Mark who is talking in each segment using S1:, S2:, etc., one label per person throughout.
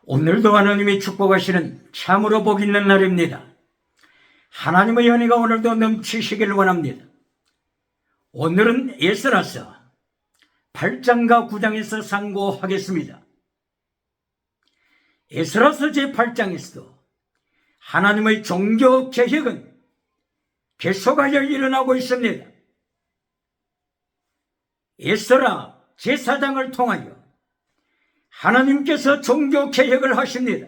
S1: 오늘도 하나님이 축복하시는 참으로 복 있는 날입니다. 하나님의 은혜가 오늘도 넘치시기를 원합니다. 오늘은 에스라서 8장과 9장에서 상고하겠습니다. 에스라서 제8장에서도 하나님의 종교 개혁은 계속하여 일어나고 있습니다. 에스라 제4장을 통하여 하나님께서 종교 개혁을 하십니다.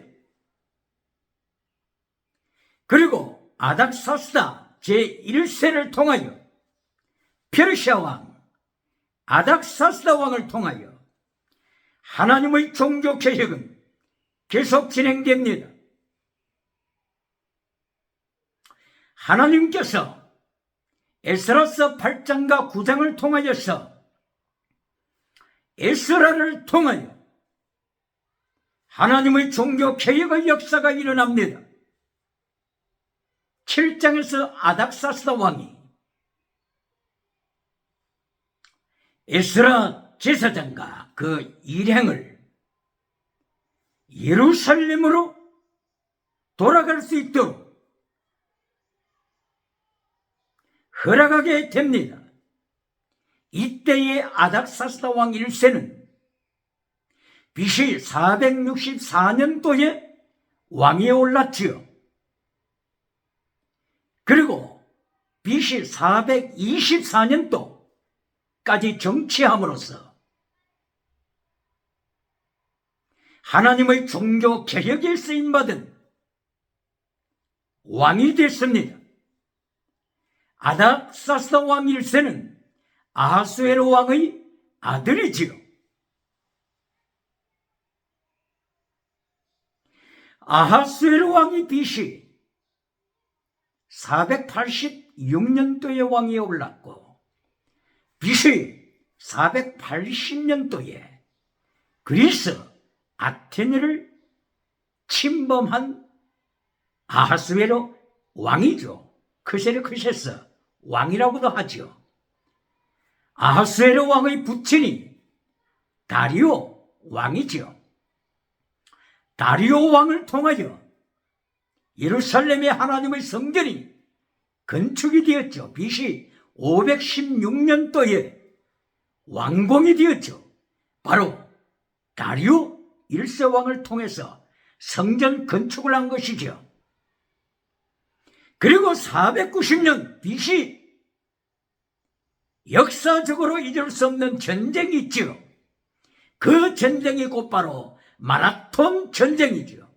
S1: 그리고 아닥사스다 제1세를 통하여 페르시아 왕 아닥사스다 왕을 통하여 하나님의 종교 개혁은 계속 진행됩니다. 하나님께서 에스라서 8장과 9장을 통하여서 에스라를 통하여 하나님의 종교 개혁의 역사가 일어납니다. 7장에서 아닥사스다 왕이 에스라 제사장과 그 일행을 예루살렘으로 돌아갈 수 있도록 허락하게 됩니다. 이때의 아닥사스다 왕 1세는 BC 464년도에 왕위에 올랐지요. 그리고 BC 424년도까지 정치함으로써 하나님의 종교 개혁에 쓰임받은 왕이 됐습니다. 아닥사스다 왕 1세는 아하수에로 왕의 아들이지요. 아하수에로 왕이 BC 486년도에 왕위에 올랐고 BC 480년도에 그리스 아테네를 침범한 아하수에로 왕이죠. 크세르크세스 왕이라고도 하죠. 아하수에로 왕의 부친이 다리오 왕이죠. 다리오 왕을 통하여 예루살렘의 하나님의 성전이 건축이 되었죠. BC 516년도에 완공이 되었죠. 바로 다리오 1세 왕을 통해서 성전 건축을 한 것이죠. 그리고 490년 BC 역사적으로 잊을 수 없는 전쟁이 있죠. 그 전쟁이 곧바로 마라톤 전쟁이죠.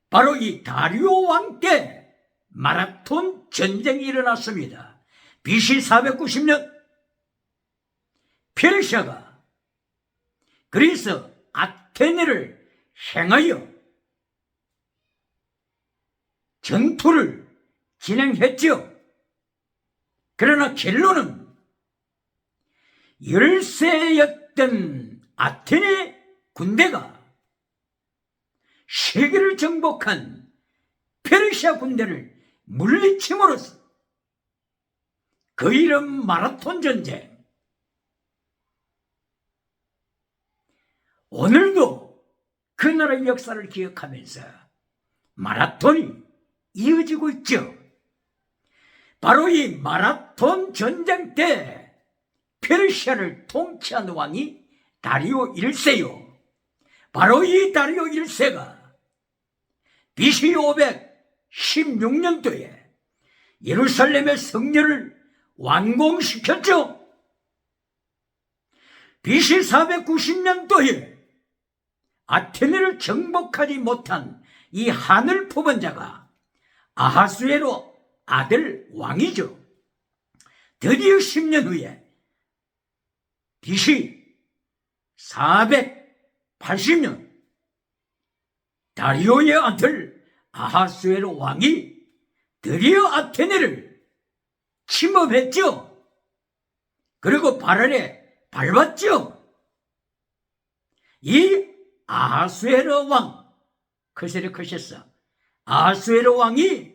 S1: 바로 이 다리오 왕 때 마라톤 전쟁이 일어났습니다. BC 490년 페르시아가 그리스 아테네를 향하여 전투를 진행했죠. 그러나 결론은 열세였던 아테네 군대가 세계를 정복한 페르시아 군대를 물리침으로써 그 이름 마라톤 전쟁. 오늘도 그 나라의 역사를 기억하면서 마라톤이 이어지고 있죠. 바로 이 마라톤 전쟁 때 페르시아를 통치한 왕이 다리오 1세요. 바로 이 다리오 1세가 BC 516년도에 예루살렘의 성전을 완공시켰죠. BC 490년도에 아테네를 정복하지 못한 이 한을 품은 자가 아하수에로 아들 왕이죠. 드디어 10년 후에 BC 480년 다리오의 아들 아하수에로 왕이 드디어 아테네를 침범했죠. 그리고 발 아래 밟았죠. 이 아하수에로 왕 크세르크세스 아하수에로 왕이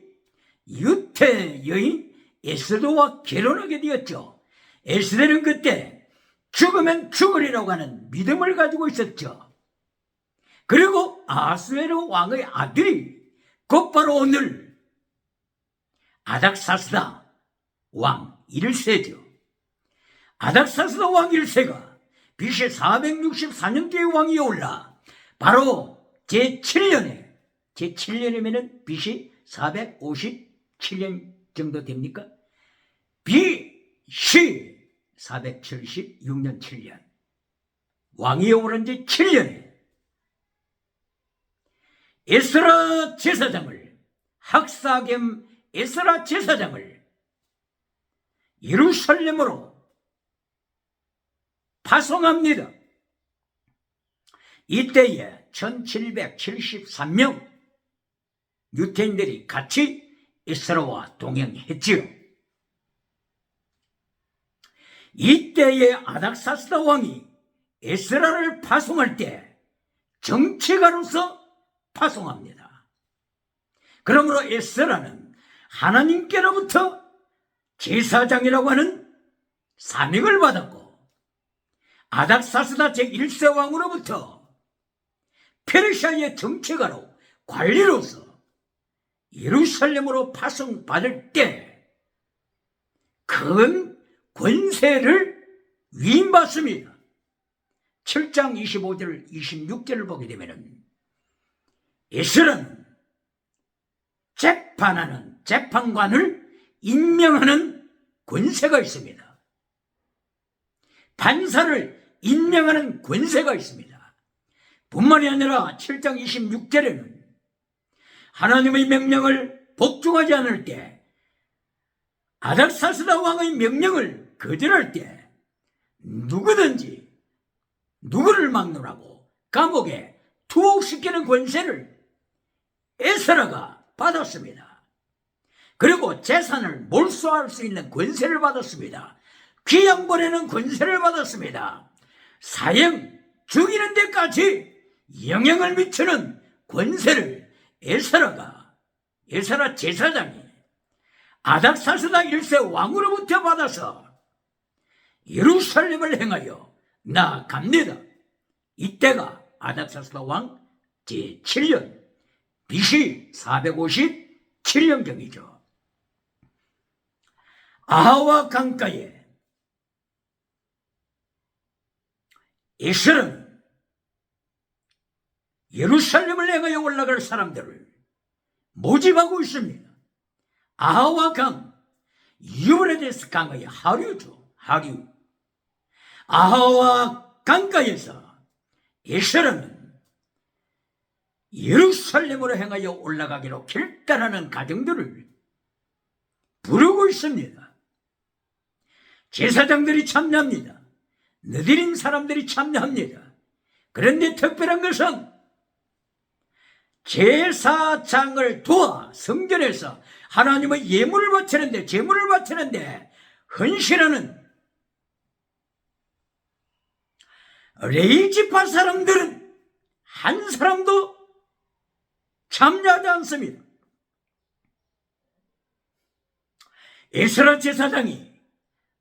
S1: 유태 여인 에스더와 결혼하게 되었죠. 에스더는 그때 죽으면 죽으리라고 하는 믿음을 가지고 있었죠. 그리고 아하수에로 왕의 아들이 곧바로 오늘 아닥사스다 왕 1세죠. 아닥사스다 왕 1세가 BC 464년대의 왕이 올라 바로 제7년이면 BC 457년 정도 됩니까? BC 476년 7년 왕이 오른 지 7년에 에스라 제사장을 학사 겸 에스라 제사장을 예루살렘으로 파송합니다. 이때에 1773명 유대인들이 같이 에스라와 동행했지요. 이때에 아닥사스다 왕이 에스라를 파송할 때 정치가로서 파송합니다. 그러므로 에스라는 하나님께로부터 제사장이라고 하는 사명을 받았고 아닥사스다 제1세 왕으로부터 페르시아의 정치가로 관리로서 예루살렘으로 파송받을 때 큰 권세를 위임받습니다. 7장 25절 26절을 보게 되면 에스라는 재판하는 재판관을 임명하는 권세가 있습니다. 판사를 임명하는 권세가 있습니다. 뿐만이 아니라 7장 26절에는 하나님의 명령을 복종하지 않을 때 아닥사스다 왕의 명령을 거절할 때 누구든지 누구를 막론하고 감옥에 투옥시키는 권세를 에스라가 받았습니다. 그리고 재산을 몰수할 수 있는 권세를 받았습니다. 귀양 보내는 권세를 받았습니다. 사형 죽이는 데까지 영향을 미치는 권세를 에스라 제사장이 아닥사스다 1세 왕으로부터 받아서 예루살렘을 향하여 나아갑니다. 이때가 아닥사스다 왕 제7년 BC 457년경이죠. 아하와 강가에 에스라는 예루살렘을 향하여 올라갈 사람들을 모집하고 있습니다. 아하와 강, 유브라데스 강의 하류죠. 하류. 아하와 강가에서 에스라는 예루살렘으로 향하여 올라가기로 결단하는 가정들을 부르고 있습니다. 제사장들이 참여합니다. 느디림 사람들이 참여합니다. 그런데 특별한 것은 제사장을 도와 성전에서 하나님의 예물을 바치는데 제물을 바치는데 헌신하는 레위지파 사람들은 한 사람도 참여하지 않습니다. 에스라 제사장이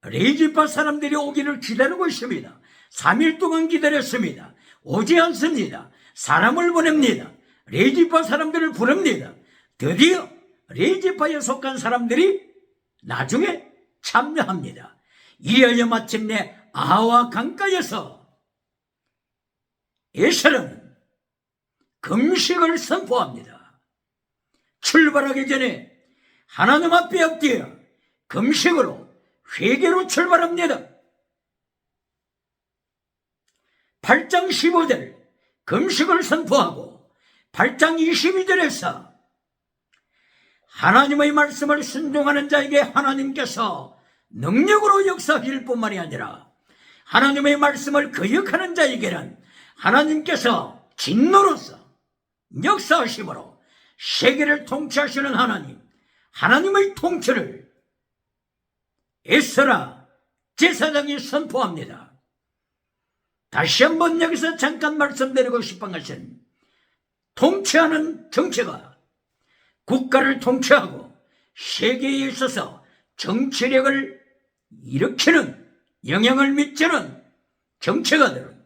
S1: 레위지파 사람들이 오기를 기다리고 있습니다. 3일 동안 기다렸습니다. 오지 않습니다. 사람을 보냅니다. 레위지파 사람들을 부릅니다. 드디어 레위지파에 속한 사람들이 나중에 참여합니다. 이하여 마침내 아하와 강가에서 에스라는 금식을 선포합니다. 출발하기 전에 하나님 앞에 엎드려 금식으로 회개로 출발합니다. 8장 15절 금식을 선포하고 8장 22절에서 하나님의 말씀을 순종하는 자에게 하나님께서 능력으로 역사하실 뿐만이 아니라 하나님의 말씀을 거역하는 자에게는 하나님께서 진노로서 역사하심으로 세계를 통치하시는 하나님의 통치를 에스라 제사장이 선포합니다. 다시 한번 여기서 잠깐 말씀드리고 싶은 것은 통치하는 정치가 국가를 통치하고 세계에 있어서 정치력을 일으키는 영향을 미치는 정치가들은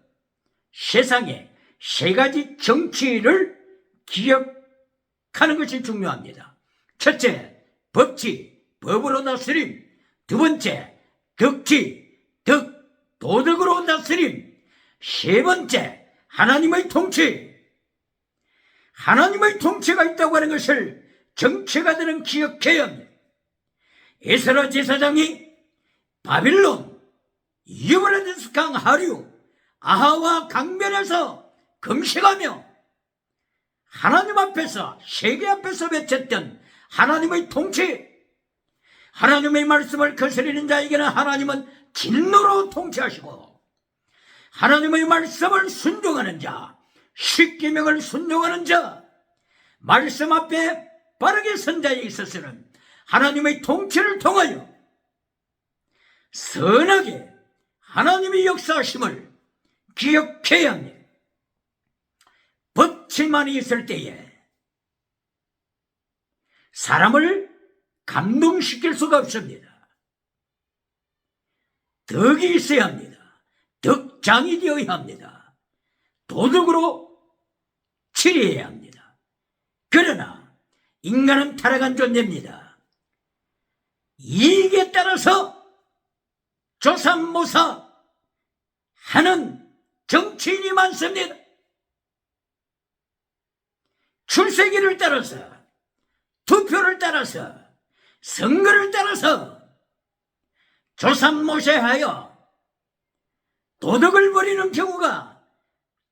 S1: 세상에 세 가지 정치를 기억하는 것이 중요합니다. 첫째, 법치, 법으로 다스림. 두 번째, 덕치, 도덕으로 다스림. 세 번째, 하나님의 통치. 하나님의 통치가 있다고 하는 것을 정치가들은 기억해야 합니다. 에스라 제사장이 바빌론, 유브라데스 강 하류, 아하와 강변에서 금식하며 하나님 앞에서, 세계 앞에서 외쳤던 하나님의 통치, 하나님의 말씀을 거스르는 자에게는 하나님은 진노로 통치하시고, 하나님의 말씀을 순종하는 자, 십계명을 순종하는 자, 말씀 앞에 바르게 선 자에 있어서는 하나님의 통치를 통하여 선하게 하나님의 역사하심을 기억해야 합니다. 법치만이 있을 때에 사람을 감동시킬 수가 없습니다. 덕이 있어야 합니다. 덕장이 되어야 합니다. 도덕으로 치리해야 합니다. 그러나 인간은 타락한 존재입니다. 이익에 따라서 조삼모사 하는 정치인이 많습니다. 출세기를 따라서, 투표를 따라서, 선거를 따라서 조삼모사하여 도덕을 버리는 경우가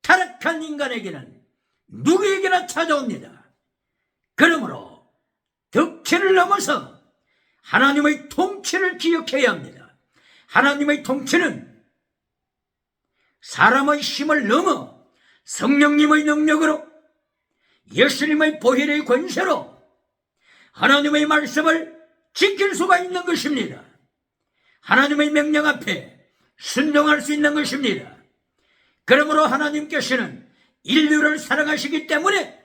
S1: 타락한 인간에게는 누구에게나 찾아옵니다. 그러므로 덕치를 넘어서 하나님의 통치를 기억해야 합니다. 하나님의 통치는 사람의 힘을 넘어 성령님의 능력으로, 예수님의 보혈의 권세로 하나님의 말씀을 지킬 수가 있는 것입니다. 하나님의 명령 앞에 순종할 수 있는 것입니다. 그러므로 하나님께서는 인류를 사랑하시기 때문에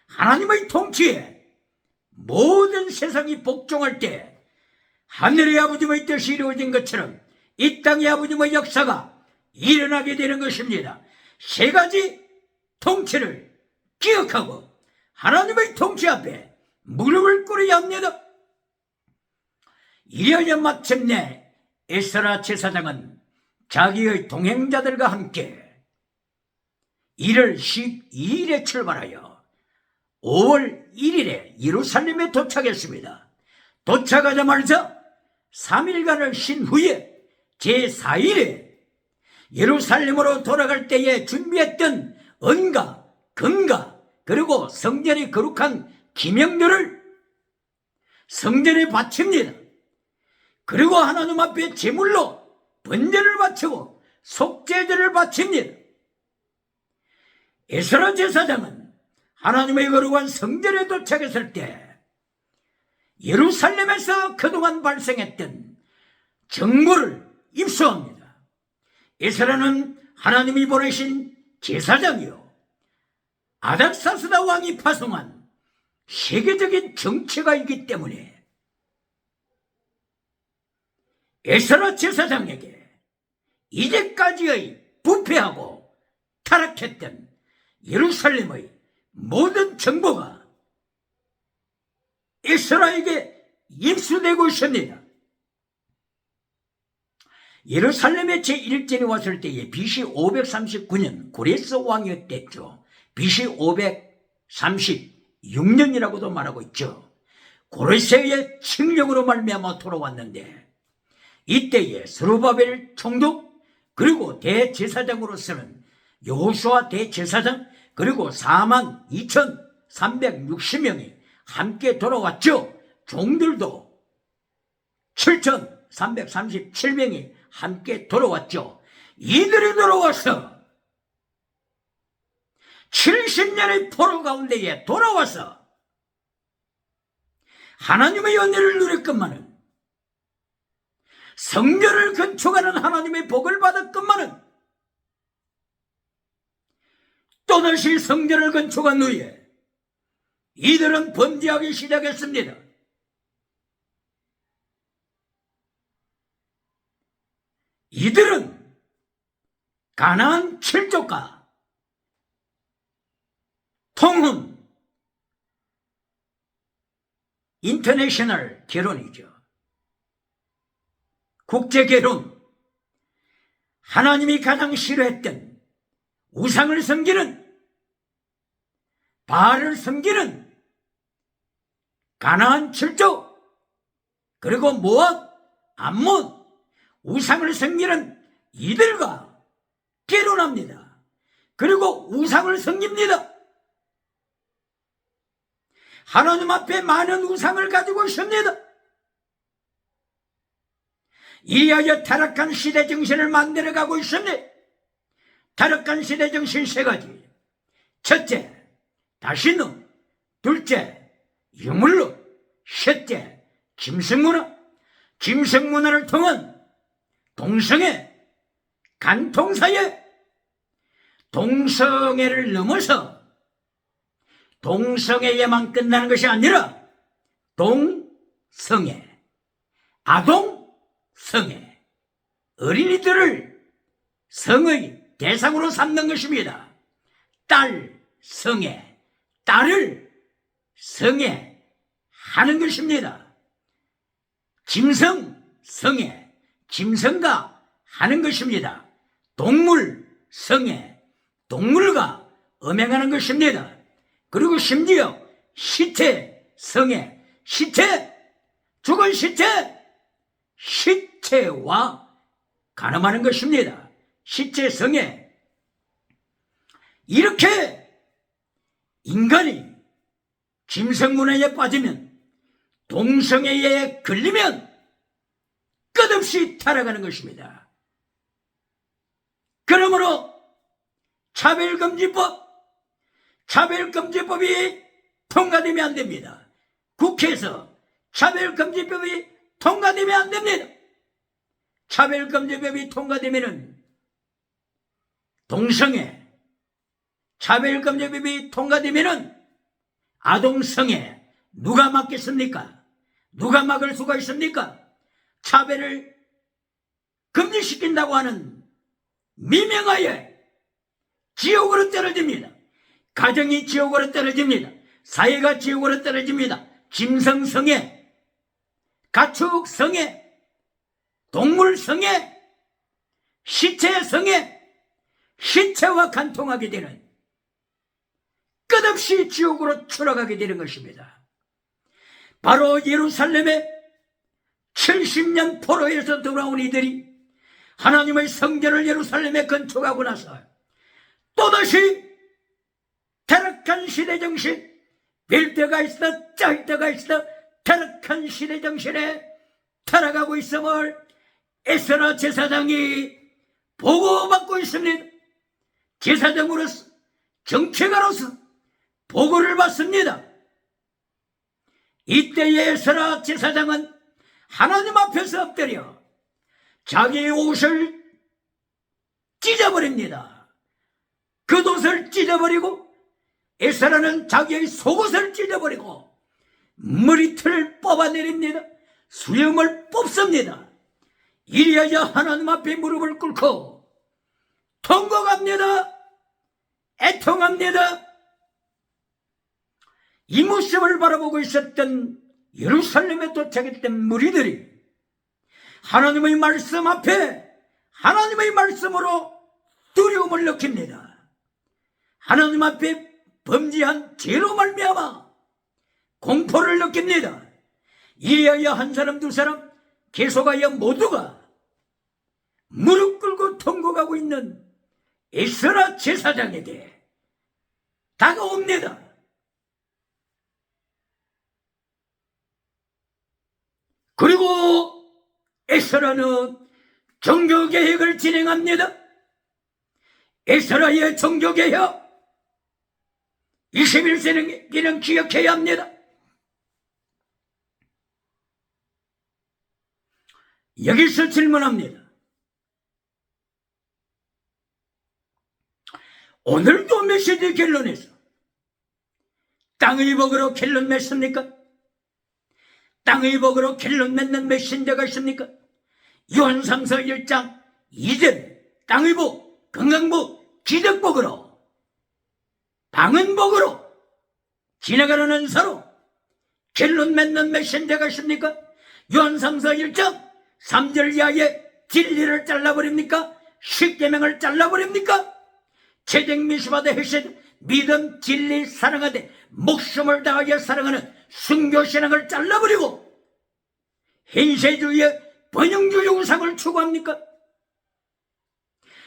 S1: 하나님의 통치에 모든 세상이 복종할 때 하늘의 아버지의 뜻이 이루어진 것처럼 이 땅의 아버지의 역사가 일어나게 되는 것입니다. 세 가지 통치를 기억하고 하나님의 통치 앞에 무릎을 꿇어야 합니다. 이어져 마침내 에스라 제사장은 자기의 동행자들과 함께 1월 12일에 출발하여 5월 1일에 예루살렘에 도착했습니다. 도착하자마자 3일간을 쉰 후에 제4일에 예루살렘으로 돌아갈 때에 준비했던 은과 금과 그리고 성전의 거룩한 기명들을 성전에 바칩니다. 그리고 하나님 앞에 제물로 번제를 바치고 속죄제를 바칩니다. 에스라 제사장은 하나님의 거룩한 성전에 도착했을 때 예루살렘에서 그동안 발생했던 정보를 입수합니다. 에스라는 하나님이 보내신 제사장이요, 아닥사스다 왕이 파송한 세계적인 정치가 있기 때문에 에스라 제사장에게 이제까지의 부패하고 타락했던 예루살렘의 모든 정보가 에스라에게 입수되고 있습니다. 예루살렘에 제1전이 왔을 때에 BC 539년 고레스 왕이었댔죠. BC 536년이라고도 말하고 있죠. 고레스의 칙령으로 말미암아 돌아왔는데, 이때에 스룹바벨 총독 그리고 대제사장으로서는 여호수아 대제사장 그리고 42,360명이 함께 돌아왔죠. 종들도 7,337명이 함께 돌아왔죠. 이들이 돌아와서 70년의 포로 가운데에 돌아와서 하나님의 은혜를 누렸건만은, 성전을 건축하는 하나님의 복을 받았건만은, 또다시 성전을 건축한 후에 이들은 범죄하기 시작했습니다. 이들은 가나안 7족과 통혼, 인터내셔널 결혼이죠. 국제결혼, 하나님이 가장 싫어했던 우상을 섬기는, 바알을 섬기는 가나안 칠족, 그리고 모압, 암몬, 우상을 섬기는 이들과 결혼합니다. 그리고 우상을 섬깁니다. 하나님 앞에 많은 우상을 가지고 있습니다. 이하여 타락한 시대 정신을 만들어가고 있습니다. 타락한 시대 정신 세 가지. 첫째, 다신음. 둘째, 유물로. 셋째, 짐승문화. 짐승문화를 통한 동성애, 간통사회, 동성애를 넘어서 동성애에만 끝나는 것이 아니라 동성애, 아동성애, 어린이들을 성의 대상으로 삼는 것입니다. 딸성애, 딸을 성애하는 것입니다. 짐승성애, 짐승과 하는 것입니다. 동물성애, 동물과 음행하는 것입니다. 그리고 심지어 시체성애, 시체, 죽은 시체, 시체와 간음하는 것입니다. 시체성애. 이렇게 인간이 짐승문화에 빠지면, 동성애에 걸리면 끝없이 타락하는 것입니다. 그러므로 차별금지법이 통과되면 안 됩니다. 국회에서 차별금지법이 통과되면 안 됩니다. 차별금지법이 통과되면은 동성애, 차별금지법이 통과되면은 아동성애 누가 막겠습니까? 누가 막을 수가 있습니까? 차별을 금지시킨다고 하는 미명하에 지옥으로 떨어집니다. 가정이 지옥으로 떨어집니다. 사회가 지옥으로 떨어집니다. 짐승성애, 가축성애, 동물성애, 시체성애, 시체와 간통하게 되는, 끝없이 지옥으로 추락하게 되는 것입니다. 바로 예루살렘에 70년 포로에서 돌아온 이들이 하나님의 성전을 예루살렘에 건축하고 나서 또다시 타락한 시대 정신, 별 때가 있어 짤 때가 있어 타락한 시대 정신에 타락하고 있음을 에스라 제사장이 보고받고 있습니다. 제사장으로서, 정치가로서 보고를 받습니다. 이때의 에스라 제사장은 하나님 앞에서 엎드려 자기의 옷을 찢어버립니다. 겉옷을 찢어버리고, 에스라는 자기의 속옷을 찢어버리고 머리털을 뽑아내립니다. 수염을 뽑습니다. 이리하여 하나님 앞에 무릎을 꿇고 통곡합니다. 애통합니다. 이 모습을 바라보고 있었던 예루살렘에 도착했던 무리들이 하나님의 말씀 앞에 하나님의 말씀으로 두려움을 느낍니다. 하나님 앞에 범죄한 죄로 말미암아 공포를 느낍니다. 이리하여 한 사람 두 사람 계속하여 모두가 무릎 꿇고 통곡하고 있는 에스라 제사장에게 다가옵니다. 그리고 에스라는 종교개혁을 진행합니다. 에스라의 종교개혁 21세기는 기억해야 합니다. 여기서 질문합니다. 오늘도 메시지 결론에서 땅의 복으로 결론 맺습니까? 땅의 복으로 결론 맺는 메신저가 있습니까? 요한상서 1장 2절 땅의 복, 건강복, 기적복으로, 방언복으로 지나가는 은사로 결론 맺는 메신저가 있습니까? 요한 3서 1장 3절 이하에 진리를 잘라버립니까? 십계명을 잘라버립니까? 재정 미수받아 해신 믿음 진리 사랑하되 목숨을 다하여 사랑하는 순교신앙을 잘라버리고 현세주의의 번영주의 우상을 추구합니까?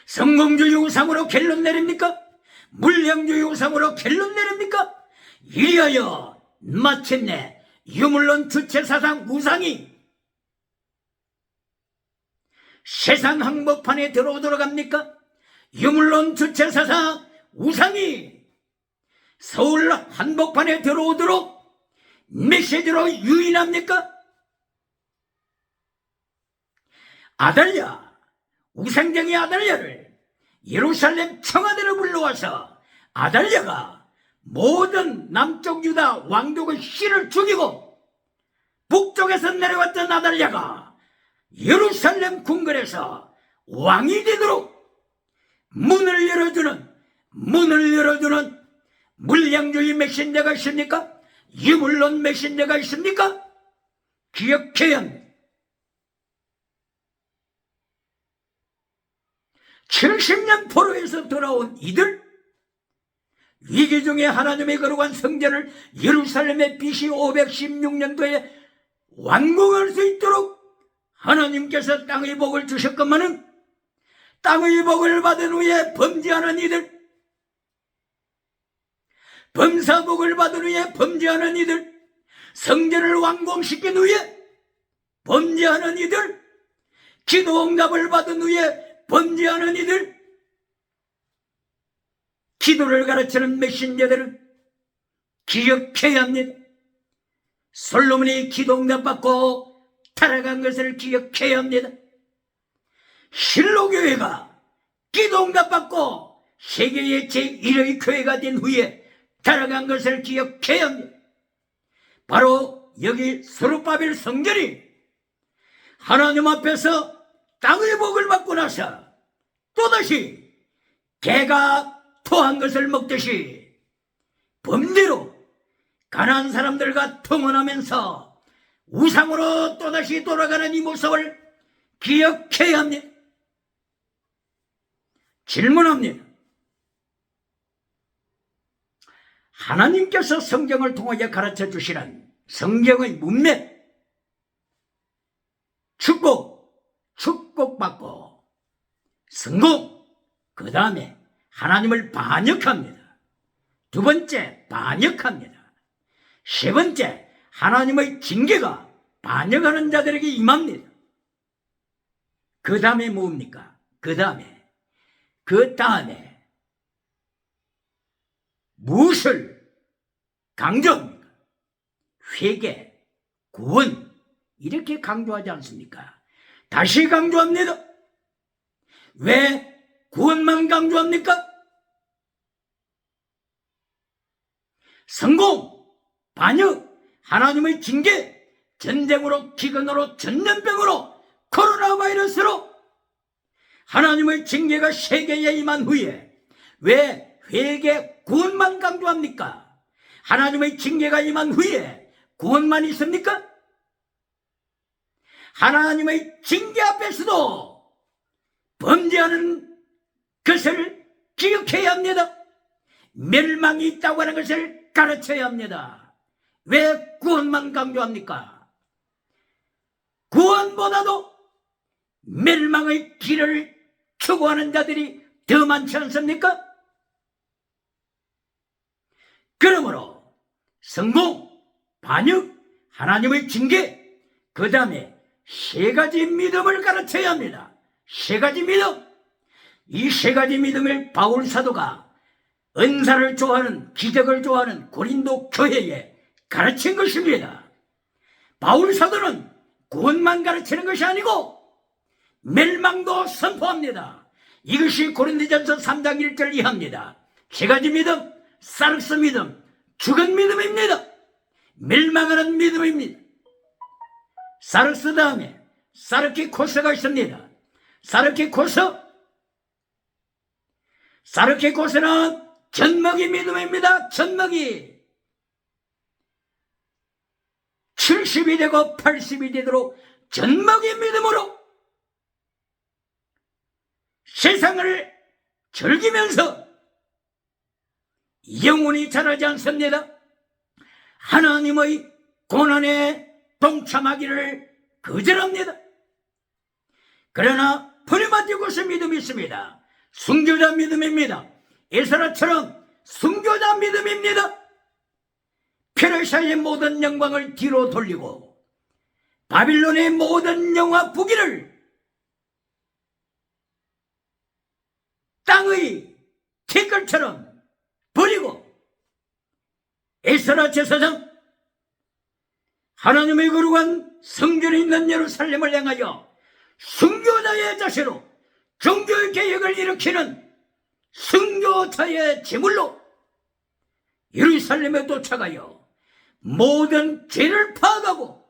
S1: 성공주의 우상으로 결론 내립니까? 물량주의 우상으로 결론 내립니까? 이리하여 마침내 유물론 주체사상 우상이 세상 항복판에 들어오도록 합니까? 유물론 주체사상 우상이 서울 한복판에 들어오도록 메시지로 유인합니까? 아달랴, 우상쟁이 아달랴를 예루살렘 청와대로 불러와서 아달랴가 모든 남쪽 유다 왕족의 씨를 죽이고 북쪽에서 내려왔던 아달랴가 예루살렘 궁궐에서 왕이 되도록 문을 열어주는 물량주의 메신저가 있습니까? 유물론 메신저가 있습니까? 기억해야 합니다. 70년 포로에서 돌아온 이들, 위기 중에 하나님의 거룩한 성전을 예루살렘의 BC 516년도에 완공할 수 있도록 하나님께서 땅의 복을 주셨건만은 땅의 복을 받은 후에 범죄하는 이들, 범사복을 받은 후에 범죄하는 이들, 성전을 완공시킨 후에 범죄하는 이들, 기도응답을 받은 후에 범죄하는 이들, 기도를 가르치는 메신저들은 기억해야 합니다. 솔로몬이 기도응답 받고 타락한 것을 기억해야 합니다. 실로교회가 기도응답 받고 세계의 제1의 교회가 된 후에 타락한 것을 기억해야 합니다. 바로 여기 스룹바벨 성전이 하나님 앞에서 땅의 복을 받고 나서 또다시 개가 토한 것을 먹듯이 범죄로 가난한 사람들과 통혼하면서 우상으로 또다시 돌아가는 이 모습을 기억해야 합니다. 질문합니다. 하나님께서 성경을 통하여 가르쳐 주시는 성경의 문맥, 축복받고 성공, 그 다음에 하나님을 반역합니다. 두 번째, 반역합니다. 세 번째, 하나님의 징계가 반역하는 자들에게 임합니다. 그 다음에 뭡니까? 그 다음에 무엇을 강조합니까? 회개, 구원, 이렇게 강조하지 않습니까? 다시 강조합니다. 왜 구원만 강조합니까? 성공, 반역, 하나님의 징계, 전쟁으로, 기근으로, 전염병으로, 코로나 바이러스로 하나님의 징계가 세계에 임한 후에 왜 회개, 구원만 강조합니까? 하나님의 징계가 임한 후에 구원만 있습니까? 하나님의 징계 앞에서도 범죄하는 것을 기억해야 합니다. 멸망이 있다고 하는 것을 가르쳐야 합니다. 왜 구원만 강조합니까? 구원보다도 멸망의 길을 추구하는 자들이 더 많지 않습니까? 그러므로 성공, 반역, 하나님의 징계, 그 다음에 세 가지 믿음을 가르쳐야 합니다. 세 가지 믿음. 이 세 가지 믿음을 바울 사도가 은사를 좋아하는, 기적을 좋아하는 고린도 교회에 가르친 것입니다. 바울 사도는 구원만 가르치는 것이 아니고 멸망도 선포합니다. 이것이 고린도전서 3장 1절 이하입니다. 세 가지 믿음, 사르스 믿음, 죽은 믿음입니다. 멸망하는 믿음입니다. 사르스 다음에 사르키코스가 있습니다. 사르키코스는 젖먹이 믿음입니다. 젖먹이. 70이 되고 80이 되도록 전막의 믿음으로 세상을 즐기면서 영혼이 자라지 않습니다. 하나님의 고난에 동참하기를 거절합니다. 그러나 프리마티고스 믿음이 있습니다. 순교자 믿음입니다. 에스라처럼 순교자 믿음입니다. 페르시아의 모든 영광을 뒤로 돌리고 바빌론의 모든 영화 부귀를 땅의 티끌처럼 버리고 에스라 제사장 하나님의 거룩한 성전이 있는 예루살렘을 향하여 순교자의 자세로 종교 개혁을 일으키는 순교자의 제물로 예루살렘에 도착하여 모든 죄를 파악하고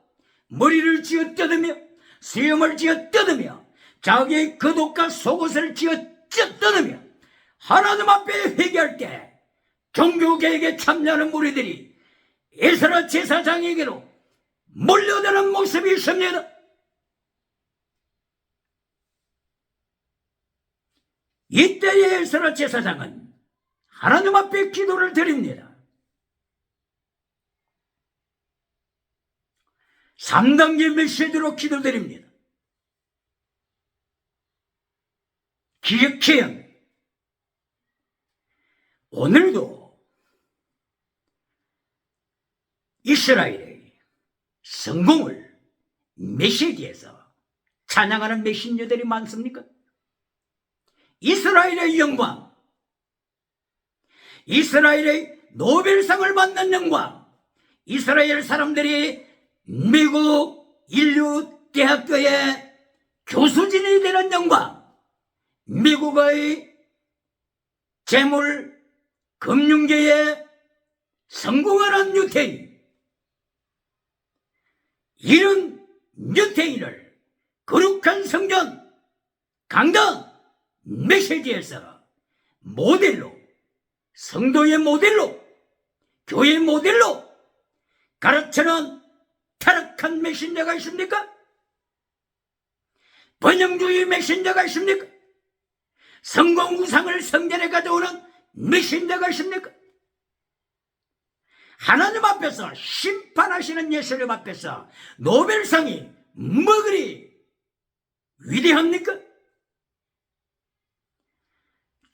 S1: 머리를 쥐어 뜯으며 수염을 쥐어 뜯으며 자기의 겉옷과 속옷을 쥐어 뜯으며 하나님 앞에 회개할 때 종교개혁에 참여하는 무리들이 에스라 제사장에게로 몰려드는 모습이 있습니다. 이때의 에스라 제사장은 하나님 앞에 기도를 드립니다. 3단계 메시지로 기도드립니다. 기억해요. 오늘도 이스라엘의 성공을 메시지에서 찬양하는 메신저들이 많습니까? 이스라엘의 영광, 이스라엘의 노벨상을 받는 영광, 이스라엘 사람들이 미국 인류대학교의 교수진이 되는 영광, 미국의 재물, 금융계에 성공하는 유태인, 이런 유태인을 거룩한 성전, 강단, 메시지에서 모델로, 성도의 모델로, 교회 모델로 가르치는 타락한 메신저가 있습니까? 번영주의 메신저가 있습니까? 성공 우상을 성전에 가져오는 메신저가 있습니까? 하나님 앞에서 심판하시는 예수님 앞에서 노벨상이 뭐 그리 위대합니까?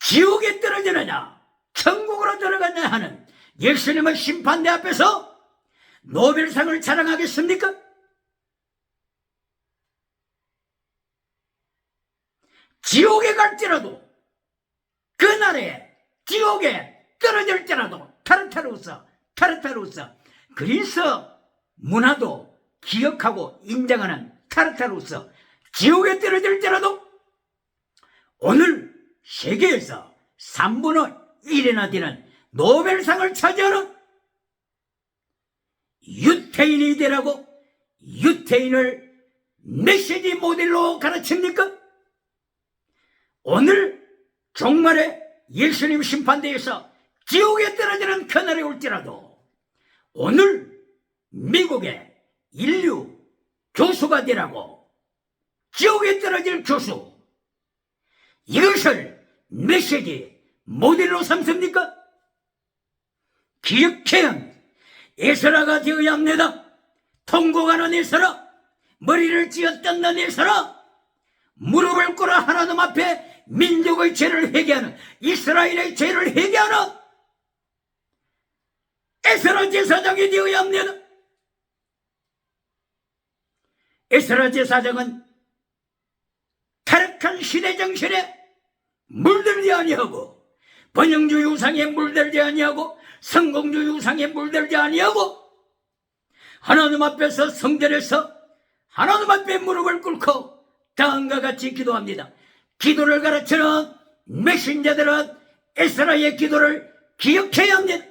S1: 지옥에 떨어지느냐 천국으로 들어가냐 하는 예수님의 심판대 앞에서 노벨상을 자랑하겠습니까? 지옥에 갈지라도 그날에 지옥에 떨어질지라도 타르타루스 그리스 문화도 기억하고 인정하는 타르타루스 지옥에 떨어질지라도 오늘 세계에서 3분의 1이나 되는 노벨상을 차지하는 유태인이 되라고 유태인을 메시지 모델로 가르칩니까? 오늘 종말에 예수님 심판대에서 지옥에 떨어지는 그날이 올지라도 오늘 미국의 인류 교수가 되라고 지옥에 떨어질 교수 이것을 메시지 모델로 삼습니까? 기억해야 에스라가 되어야 합니다. 통곡하는 에스라, 머리를 쥐어 뜯는 에스라, 무릎을 꿇어 하나님 앞에 민족의 죄를 회개하는 이스라엘의 죄를 회개하는 에스라 제사장이 되어야 합니다. 에스라 제사장은 타락한 시대 정신에 물들지 아니하고 번영주의 우상에 물들지 아니하고 성공주의 우상에 물들지 아니하고 하나님 앞에서 성전에서 하나님 앞에 무릎을 꿇고 다음과 같이 기도합니다. 기도를 가르치는 메신저들은 에스라의 기도를 기억해야 합니다.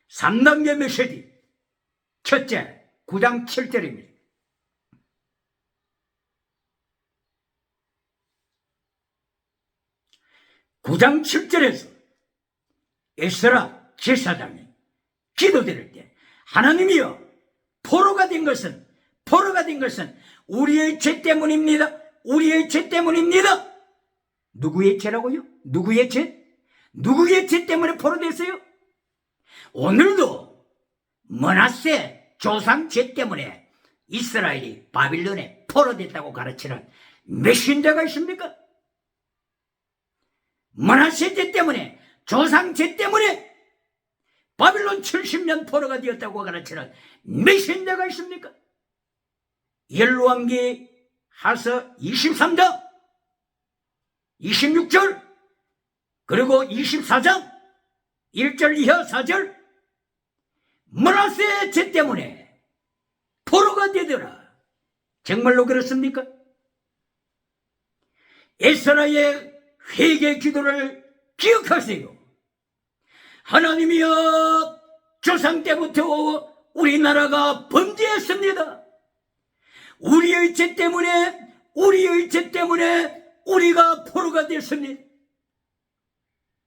S1: 3단계 메시지 첫째 9장 7절입니다. (9장 7절에서) 에스라 제사장이 기도드릴 때 하나님이여 포로가 된 것은 우리의 죄 때문입니다. 우리의 죄 때문입니다. 누구의 죄라고요? 누구의 죄? 누구의 죄 때문에 포로됐어요? 오늘도 므낫세 조상 죄 때문에 이스라엘이 바빌론에 포로됐다고 가르치는 메신저가 있습니까? 므낫세 죄 때문에, 조상 죄 때문에 바빌론 70년 포로가 되었다고 가르치는 메신저가 있습니까? 열왕기 하서 23장 26절 그리고 24장 1절 이하 4절 므낫세 죄 때문에 포로가 되더라. 정말로 그렇습니까? 에스라의 회개 기도를 기억하세요. 하나님이여, 조상 때부터 우리나라가 범죄했습니다. 우리의 죄 때문에 우리가 포로가 됐습니다.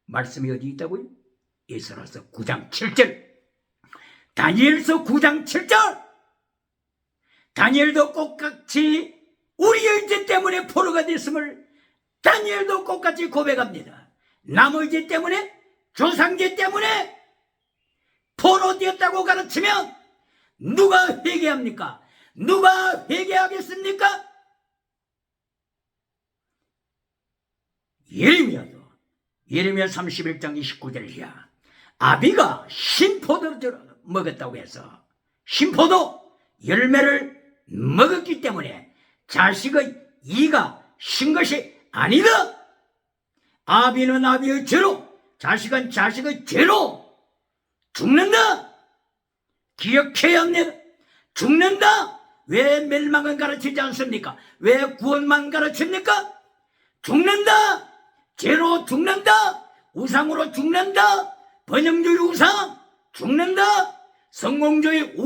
S1: 말씀이 어디 있다고요? 에스라서 9장 7절, 다니엘서 9장 7절. 다니엘도 똑같이 우리의 죄 때문에 포로가 됐음을 다니엘도 똑같이 고백합니다. 남의 죄 때문에, 조상죄 때문에 포로되었다고 가르치면 누가 회개합니까? 누가 회개하겠습니까? 예레미야 31장 29절 이하, 아비가 신포도를 먹었다고 해서 신포도 열매를 먹었기 때문에 자식의 이가 신 것이 아니다. 아비는 아비의 죄로, 자식은 자식의 죄로 죽는다. 기억해야 합니다. 죽는다. 왜 멸망은 가르치지 않습니까? 왜 구원만 가르칩니까? 죽는다. 죄로 죽는다. 우상으로 죽는다. 번영주의 우상 죽는다. 성공주의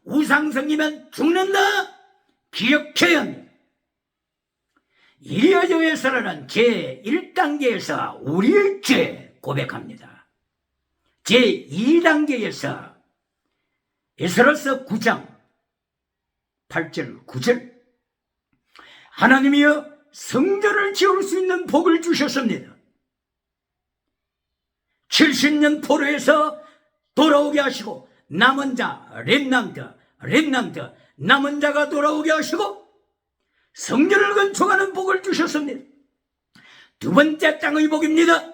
S1: 우상성이면 죽는다. 기억해야 합니다. 이어져에서는 제1단계에서 우리의 죄 고백합니다. 제2단계에서 에스라서 9장 8절 9절, 하나님이여 성전을 지을 수 있는 복을 주셨습니다. 70년 포로에서 돌아오게 하시고 남은 자 렘넌트 남은 자가 돌아오게 하시고 성전을 건축하는 복을 주셨습니다. 두 번째 땅의 복입니다.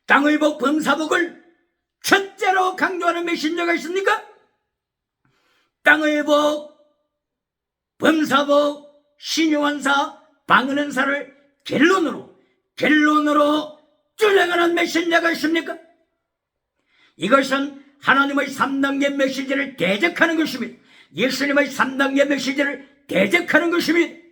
S1: 땅의 복, 범사복을 첫째로 강조하는 메신저가 있습니까? 땅의 복, 범사복, 신유한사, 방언은사를 결론으로 주장하는 메신저가 있습니까? 이것은 하나님의 3단계 메시지를 대적하는 것입니다. 예수님의 3단계 메시지를 대적하는 것입니다.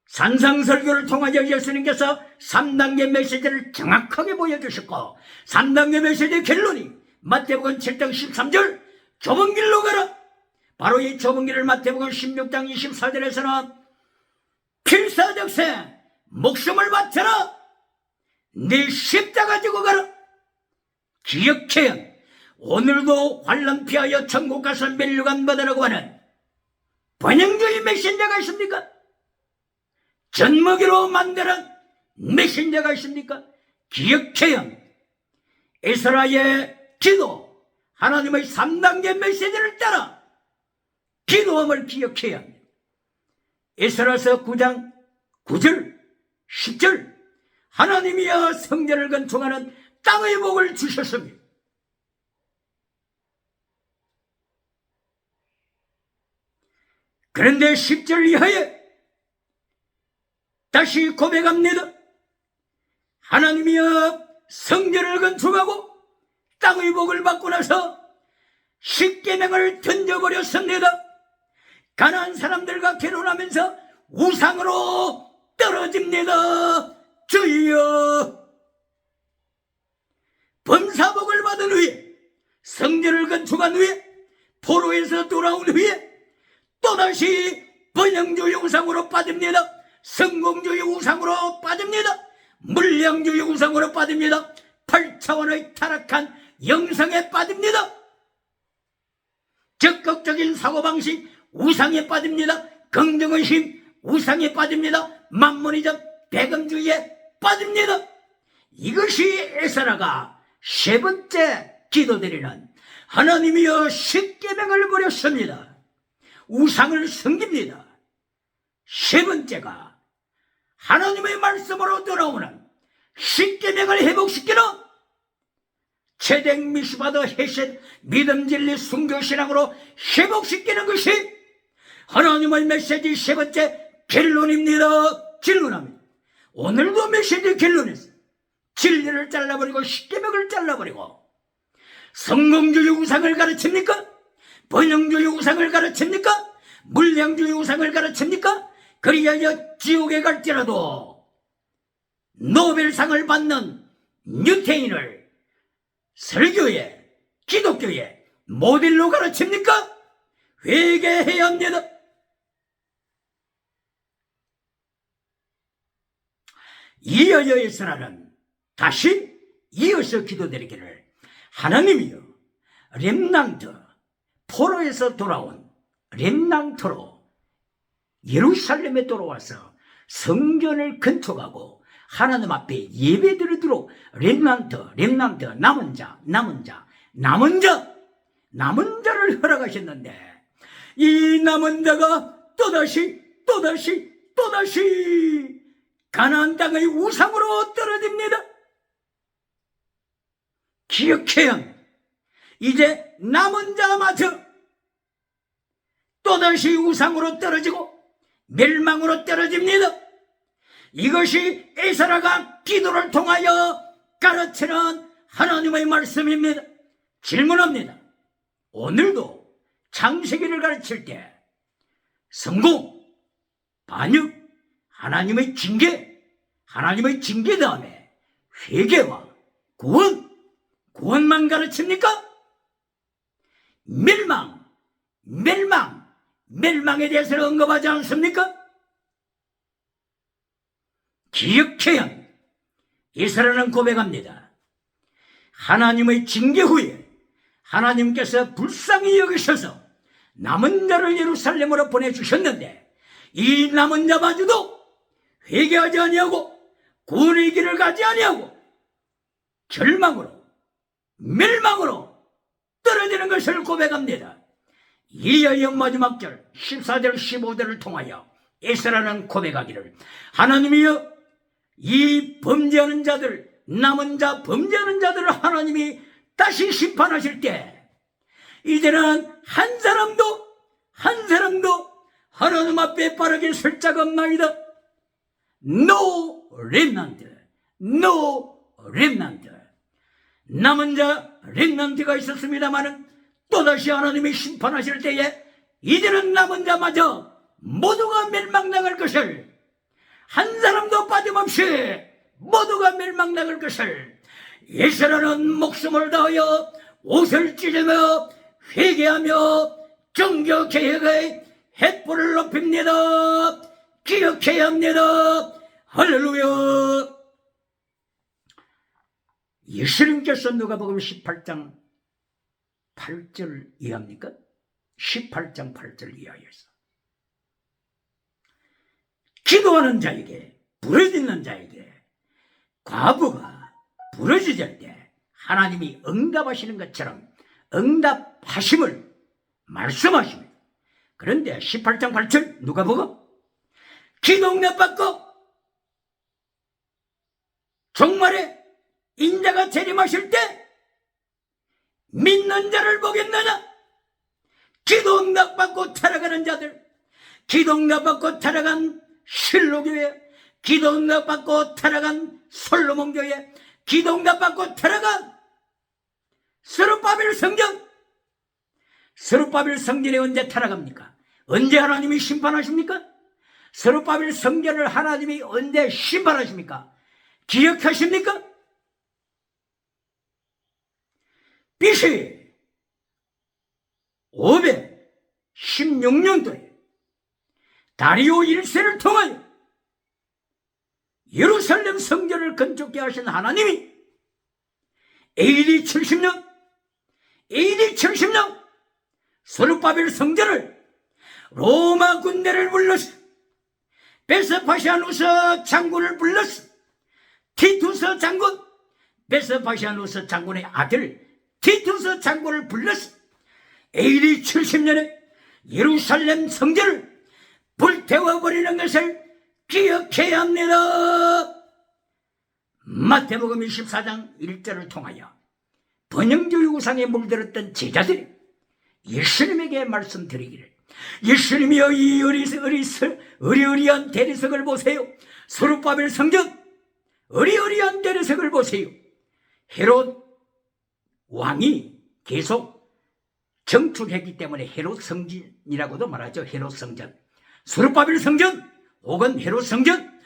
S1: 산상설교를 통하여 예수님께서 3단계 메시지를 정확하게 보여주셨고, 3단계 메시지의 결론이 마태복음 7장 13절 좁은 길로 가라. 바로 이 좁은 길을 마태복음 16장 24절에서는 필사적생 목숨을 바쳐라. 네 십자가 지고 가라. 기억해야 합니다. 오늘도 환란 피하여 천국 가서 멸류관 받으라고 하는 번영주의 메신저가 있습니까? 젖먹이로 만드는 메신저가 있습니까? 기억해야 합니다. 에스라의 기도, 하나님의 3단계 메시지를 따라 기도함을 기억해야 합니다. 에스라서 9장 9절 10절, 하나님이여 성전을 건축하는 땅의 복을 주셨습니다. 그런데 10절 이하에 다시 고백합니다. 하나님이여 성전을 건축하고 땅의 복을 받고 나서 십계명을 던져버렸습니다. 가난한 사람들과 결혼하면서 우상으로 떨어집니다. 주여, 범사복을 받은 후에, 성전을 건축한 후에, 포로에서 돌아온 후에 또다시 번영주의 우상으로 빠집니다. 성공주의 우상으로 빠집니다. 물량주의 우상으로 빠집니다. 8차원의 타락한 영성에 빠집니다. 적극적인 사고방식 우상에 빠집니다. 긍정의심 우상에 빠집니다. 만문이점 배금주의에 빠집니다. 이것이 에스라가 세 번째 기도드리는 하나님이여 십계명을 버렸습니다. 우상을 섬깁니다. 세 번째가 하나님의 말씀으로 돌아오는 십계명을 회복시키는 체댕 미슈바더 헤셋 믿음 진리 순교 신앙으로 회복시키는 것이 하나님의 메시지 세 번째 결론입니다. 결론합니다. 오늘도 메시지 결론했어요. 진리를 잘라버리고 십계명을 잘라버리고 성공주의 우상을 가르칩니까? 번영주의 우상을 가르칩니까? 물량주의 우상을 가르칩니까? 그리하여 지옥에 갈지라도 노벨상을 받는 뉴테인을 설교에 기독교에 모델로 가르칩니까? 회개해야 합니다. 이어져 에스라는 다시 이어서 기도드리기를 하나님이여 렘낭트 포로에서 돌아온 렘낭트로 예루살렘에 돌아와서 성전을 건축하고 하나님 앞에 예배드리도록 렘낭트 남은 자를 허락하셨는데 이 남은 자가 또다시 가나안 땅의 우상으로 떨어집니다. 기억해야 합니다. 이제 남은 자마저 또다시 우상으로 떨어지고 멸망으로 떨어집니다. 이것이 에스라가 기도를 통하여 가르치는 하나님의 말씀입니다. 질문합니다. 오늘도 창세기를 가르칠 때 성공, 반역, 하나님의 징계 다음에 회개와 구원만 가르칩니까? 멸망에 대해서는 언급하지 않습니까? 기억해야 합니다. 에스라는 고백합니다. 하나님의 징계 후에 하나님께서 불쌍히 여기셔서 남은 자를 예루살렘으로 보내주셨는데 이 남은 자마저도 회개하지 아니하고 구원의 길을 가지 아니하고 멸망으로 떨어지는 것을 고백합니다. 이어의 마지막 절 14절 15절을 통하여 에스라는 고백하기를 하나님이여 이 범죄하는 자들 남은 자 범죄하는 자들을 하나님이 다시 심판하실 때 이제는 한 사람도 하나님 앞에 바르게 설 자가 없나이다. No remnant. 남은 자 렘넌트가 있었습니다마는 또다시 하나님이 심판하실 때에 이제는 남은 자마저 모두가 멸망당할 것을 한 사람도 빠짐없이 모두가 멸망당할 것을 에스라는 목숨을 다하여 옷을 찢으며 회개하며 종교개혁의 횃불을 높입니다. 기억해야 합니다. 할렐루야. 예수님께서 누가복음 18장 8절 이해합니까? 18장 8절 이하에서 기도하는 자에게 부르짖는 자에게 과부가 부르짖을 때 하나님이 응답하시는 것처럼 응답하심을 말씀하십니다. 그런데 18장 8절 누가복음 기도 응답받고 종말에 인자가 재림하실 때 믿는 자를 보겠느냐? 기도 응답받고 타락하는 자들, 기도 응답받고 타락한 실로교회, 기도 응답받고 타락한 솔로몬교회, 기도 응답받고 타락한 스룹바벨 성전. 스룹바벨 성전이 언제 타락합니까? 언제 하나님이 심판하십니까? 스룹바벨 성전을 하나님이 언제 심판하십니까? 기억하십니까? BC 516년도에 다리오 1세를 통하여 예루살렘 성전을 건축케 하신 하나님이 AD 70년 스룹바벨 성전을 로마 군대를 불렀어. 베스파시아누스 장군을 불렀어. 티투스 장군, 베스파시아누스 장군의 아들 티투스 장군을 불렀어. AD 70년에 예루살렘 성전을 불태워버리는 것을 기억해야 합니다. 마태복음 24장 1절을 통하여 번영주의 우상에 물들었던 제자들이 예수님에게 말씀드리기를, 예수님이여 이 의리의리한 대리석을 보세요. 스룹바벨 성전 의리의리한 대리석을 보세요. 헤롯 왕이 계속 정축했기 때문에 헤롯 성전이라고도 말하죠. 헤롯 성전, 스룹바벨 성전 혹은 헤롯 성전.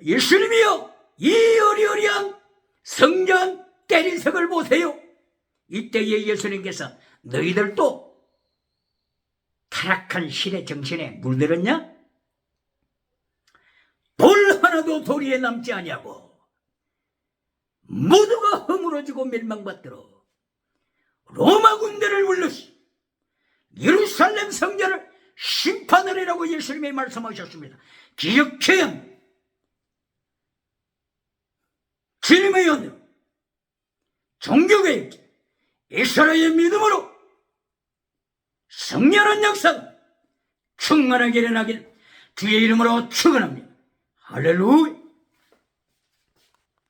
S1: 예수님이여 이 의리의리한 성전 대리석을 보세요. 이때에 예수님께서 너희들도 타락한 신의 정신에 물들었냐? 돌 하나도 도리에 남지 아니하고 모두가 허물어지고 멸망받도록 로마 군대를 불렀어. 예루살렘 성전을 심판하리라고 예수님이 말씀하셨습니다. 기억해야 합니다. 주님의 연대, 종교개혁, 이스라엘의 믿음으로 성령한 역사가 충만하게 일어나길 주의 이름으로 축원합니다. 할렐루야.